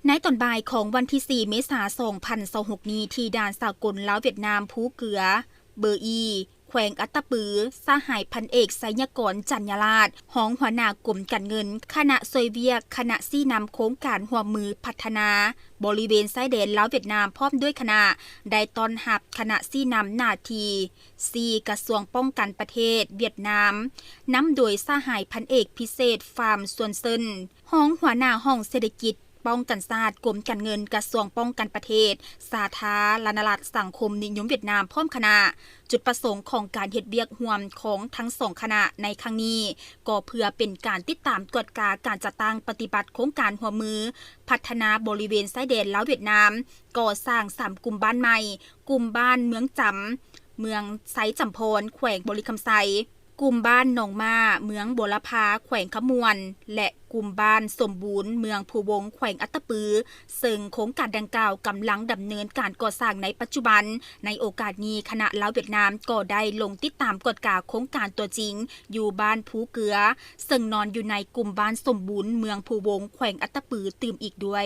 ในตอนบ่ายของวันที่ 4 เมษายน 2026 นี้ที่ด่านสากลลาวเวียดนามภูเกือเบอร์อีแขวงอัตตปือสหายพันเอกไสยกรจันยราชห้องหัวหน้ากรมการเงินคณะซอยเวียกคณะซี่นำโครงการร่วมมือพัฒนาบริเวณชายแดนลาวเวียดนามพร้อมด้วยคณะได้ต้อนรับคณะซี่นำหน้าที่4กระทรวงป้องกันประเทศเวียดนามนำโดยสหายพันเอกพิเศษฟาร์มส่วนเซินห้องหัวหน้าห้องเศรษฐกิจป้องกันศาสตร์กรมการเงินกระทรวงป้องกันประเทศสาธารณรัฐสังคมนิยมเวียดนามพร้อมคณะจุดประสงค์ของการเฮ็ดเวียกร่วมของทั้งสองคณะในครั้งนี้ก็เพื่อเป็นการติดตามตรวจการจัดตั้งปฏิบัติโครงการร่วมมือพัฒนาบริเวณชายแดนลาวเวียดนามก่อสร้าง3กลุ่มบ้านใหม่กลุ่มบ้านเมืองจำเมืองไซจำพรแขวงบริคำไซกลุ่มบ้านหนองมาเมืองบัวละพาแขวงขมวนและกลุ่มบ้านสมบูรณ์เมืองภูวงแขวงอัตตปือซึ่งโครงการดังกล่าวกำลังดำเนินการก่อสร้างในปัจจุบันในโอกาสนี้คณะลาวเวียดนามก็ได้ลงติดตามกฎการโครงการตัวจริงอยู่บ้านภูเกือซึ่งนอนอยู่ในกลุ่มบ้านสมบูรณ์เมืองภูวงแขวงอัตตปือตื่มอีกด้วย